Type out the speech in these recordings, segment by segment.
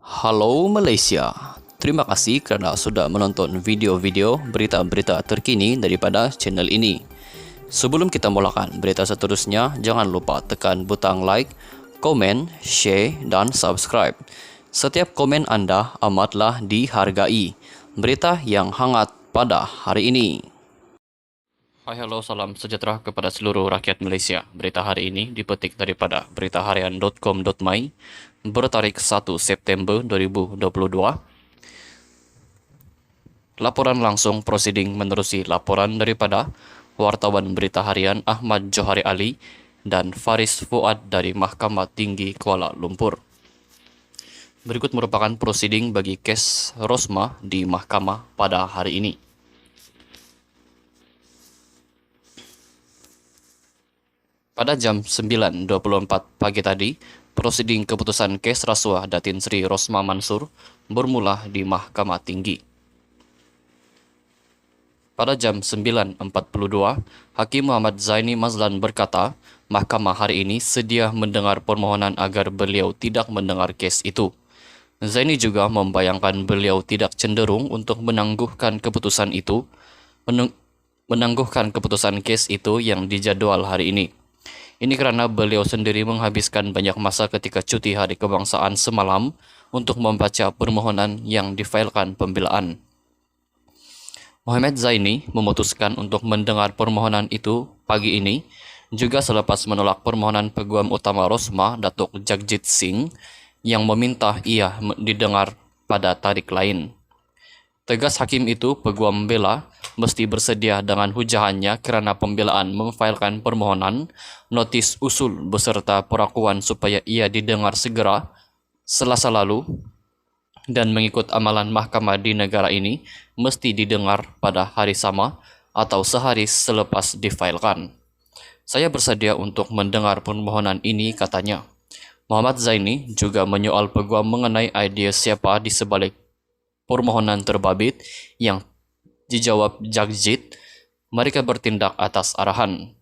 Halo Malaysia, terima kasih kerana sudah menonton video-video berita-berita terkini daripada channel ini. Sebelum kita mulakan berita seterusnya, jangan lupa tekan butang like, komen, share dan subscribe. Setiap komen anda amatlah dihargai. Berita yang hangat pada hari ini. Hai, halo, salam sejahtera kepada seluruh rakyat Malaysia. Berita hari ini dipetik daripada beritaharian.com.my bertarikh 1 September 2022. Laporan langsung prosiding menerusi laporan daripada wartawan berita harian Ahmad Johari Ali dan Faris Fuad dari Mahkamah Tinggi Kuala Lumpur. Berikut merupakan prosiding bagi kes Rosmah di mahkamah pada hari ini. Pada jam 9.24 pagi tadi, prosiding keputusan kes rasuah Datin Sri Rosmah Mansur bermula di Mahkamah Tinggi. Pada jam 9.42, Hakim Muhammad Zaini Mazlan berkata, mahkamah hari ini sedia mendengar permohonan agar beliau tidak mendengar kes itu. Zaini juga membayangkan beliau tidak cenderung untuk menangguhkan keputusan kes itu yang dijadual hari ini. Ini kerana beliau sendiri menghabiskan banyak masa ketika cuti Hari Kebangsaan semalam untuk membaca permohonan yang difailkan pembelaan. Muhammad Zaini memutuskan untuk mendengar permohonan itu pagi ini, juga selepas menolak permohonan Peguam Utama Rosmah Datuk Jagjit Singh yang meminta ia didengar pada tarikh lain. Tegas hakim itu, peguam bela mesti bersedia dengan hujahannya kerana pembelaan memfailkan permohonan notis usul beserta perakuan supaya ia didengar segera Selasa lalu dan mengikut amalan mahkamah di negara ini mesti didengar pada hari sama atau sehari selepas difailkan. Saya bersedia untuk mendengar permohonan ini, katanya. Muhammad Zaini juga menyoal peguam mengenai idea siapa di sebalik permohonan terbabit yang dijawab Jagjit, mereka bertindak atas arahan.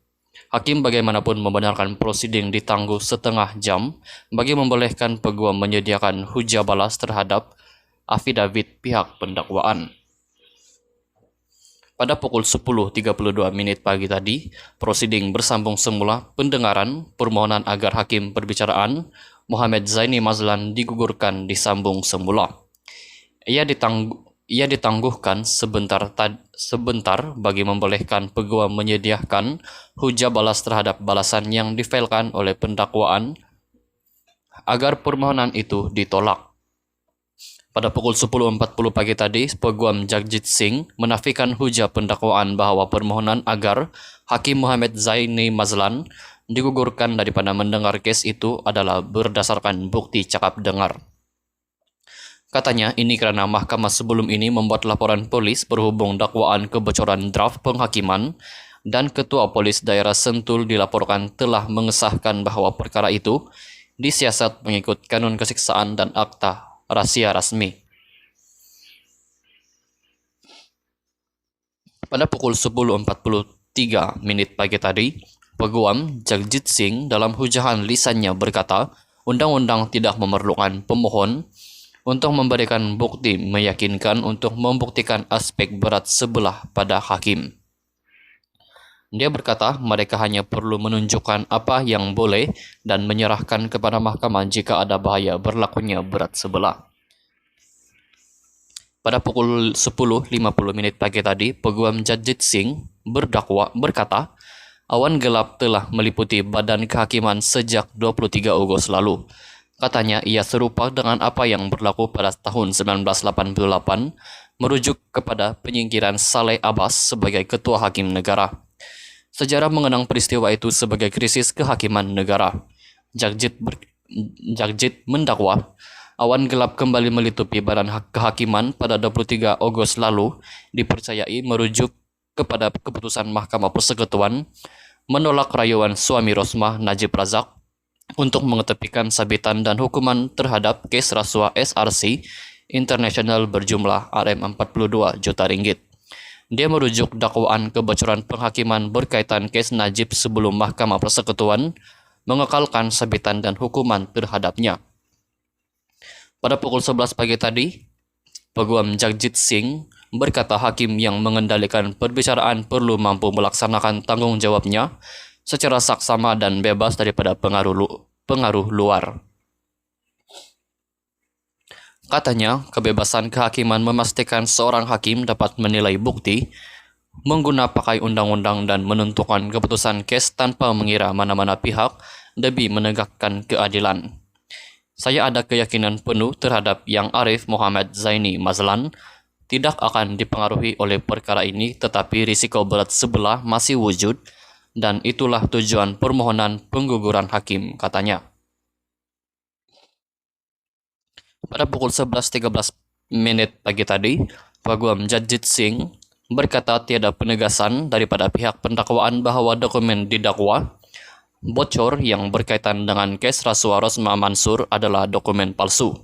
Hakim bagaimanapun membenarkan prosiding ditangguh setengah jam bagi membolehkan peguam menyediakan hujah balas terhadap afidavit pihak pendakwaan. Pada pukul 10.32 pagi tadi, prosiding bersambung semula. Pendengaran permohonan agar hakim perbicaraan Muhammad Zaini Mazlan digugurkan disambung semula. Ia ditangguhkan sebentar bagi membolehkan peguam menyediakan hujah balas terhadap balasan yang difailkan oleh pendakwaan agar permohonan itu ditolak. Pada pukul 10.40 pagi tadi, peguam Jagjit Singh menafikan hujah pendakwaan bahawa permohonan agar Hakim Muhammad Zaini Mazlan digugurkan daripada mendengar kes itu adalah berdasarkan bukti cakap dengar. Katanya, ini kerana mahkamah sebelum ini membuat laporan polis berhubung dakwaan kebocoran draft penghakiman dan Ketua Polis Daerah Sentul dilaporkan telah mengesahkan bahawa perkara itu disiasat mengikut kanun kesiksaan dan akta rahsia rasmi. Pada pukul 10.43 pagi tadi, Peguam Jagjit Singh dalam hujahan lisannya berkata, undang-undang tidak memerlukan pemohon untuk memberikan bukti meyakinkan untuk membuktikan aspek berat sebelah pada hakim. Dia berkata mereka hanya perlu menunjukkan apa yang boleh dan menyerahkan kepada mahkamah jika ada bahaya berlakunya berat sebelah. Pada pukul 10.50 pagi tadi, Peguam Jagjit Singh berkata, awan gelap telah meliputi badan kehakiman sejak 23 Ogos lalu. Katanya, ia serupa dengan apa yang berlaku pada tahun 1988, merujuk kepada penyingkiran Saleh Abbas sebagai Ketua Hakim Negara. Sejarah mengenang peristiwa itu sebagai krisis kehakiman negara. Jagjit mendakwa, awan gelap kembali melitupi badan kehakiman pada 23 Ogos lalu dipercayai merujuk kepada keputusan Mahkamah Persekutuan menolak rayuan suami Rosmah Najib Razak untuk mengetepikan sabitan dan hukuman terhadap kes rasuah SRC International berjumlah RM42 juta ringgit. Dia merujuk dakwaan kebocoran penghakiman berkaitan kes Najib sebelum Mahkamah Persekutuan mengekalkan sabitan dan hukuman terhadapnya. Pada pukul 11 pagi tadi, Peguam Jagjit Singh berkata hakim yang mengendalikan perbicaraan perlu mampu melaksanakan tanggung jawabnya secara saksama dan bebas daripada pengaruh luar. Katanya, kebebasan kehakiman memastikan seorang hakim dapat menilai bukti, mengguna pakai undang-undang dan menentukan keputusan kes tanpa mengira mana-mana pihak demi menegakkan keadilan. Saya ada keyakinan penuh terhadap Yang Arif Muhammad Zaini Mazlan tidak akan dipengaruhi oleh perkara ini, tetapi risiko berat sebelah masih wujud dan itulah tujuan permohonan pengguguran hakim, katanya. Pada pukul 11.13 pagi tadi, Peguam Jagjit Singh berkata tiada penegasan daripada pihak pendakwaan bahwa dokumen didakwa bocor yang berkaitan dengan kes Rasuah Rosma Mansur adalah dokumen palsu.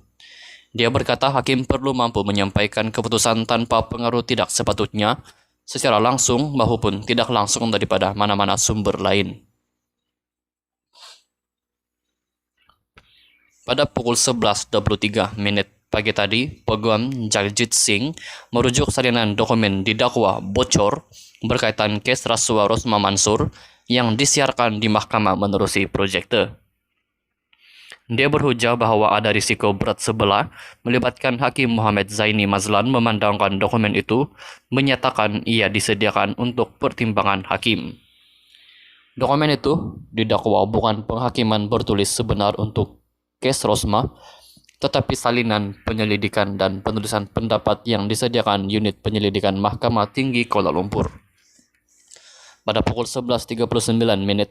Dia berkata hakim perlu mampu menyampaikan keputusan tanpa pengaruh tidak sepatutnya secara langsung maupun tidak langsung daripada mana-mana sumber lain. Pada pukul 11.23 pagi tadi, Peguam Jagjit Singh merujuk salinan dokumen didakwa bocor berkaitan kes Rasuah Rosma Mansur yang disiarkan di mahkamah menerusi projekte. Dia berhujah bahwa ada risiko berat sebelah melibatkan Hakim Muhammad Zaini Mazlan memandangkan dokumen itu menyatakan ia disediakan untuk pertimbangan hakim. Dokumen itu didakwa bukan penghakiman bertulis sebenar untuk kes Rosma, tetapi salinan penyelidikan dan penulisan pendapat yang disediakan unit penyelidikan Mahkamah Tinggi Kuala Lumpur. Pada pukul 11.39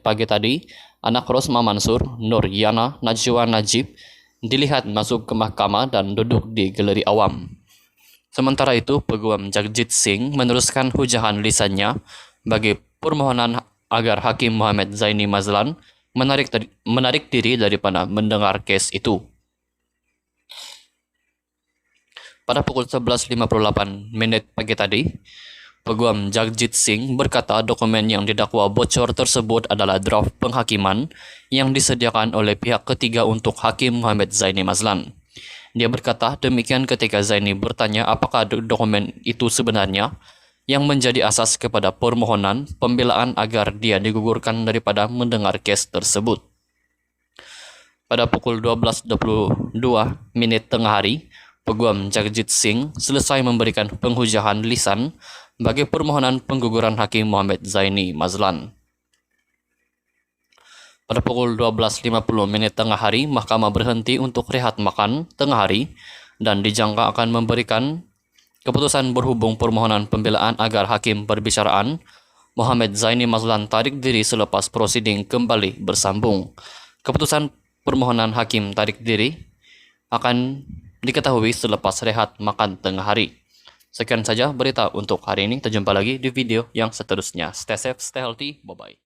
pagi tadi, anak Rosma Mansur, Nur Yana Najwa Najib, dilihat masuk ke mahkamah dan duduk di galeri awam. Sementara itu, Peguam Jagjit Singh meneruskan hujahan lisannya bagi permohonan agar Hakim Muhammad Zaini Mazlan menarik diri daripada mendengar kes itu. Pada pukul 11.58 pagi tadi, Peguam Jagjit Singh berkata dokumen yang didakwa bocor tersebut adalah draft penghakiman yang disediakan oleh pihak ketiga untuk Hakim Muhammad Zaini Mazlan. Dia berkata demikian ketika Zaini bertanya apakah dokumen itu sebenarnya yang menjadi asas kepada permohonan pembelaan agar dia digugurkan daripada mendengar kes tersebut. Pada pukul 12.22 tengah hari, Peguam Jagjit Singh selesai memberikan penghujahan lisan bagi permohonan pengguguran Hakim Muhammad Zaini Mazlan. Pada pukul 12.50 tengah hari, Mahkamah berhenti untuk rehat makan tengah hari dan dijangka akan memberikan keputusan berhubung permohonan pembelaan agar hakim perbicaraan Muhammad Zaini Mazlan tarik diri selepas prosiding kembali bersambung. Keputusan permohonan hakim tarik diri akan diketahui selepas rehat makan tengah hari. Sekian saja berita untuk hari ini. Kita jumpa lagi di video yang seterusnya. Stay safe, stay healthy. Bye-bye.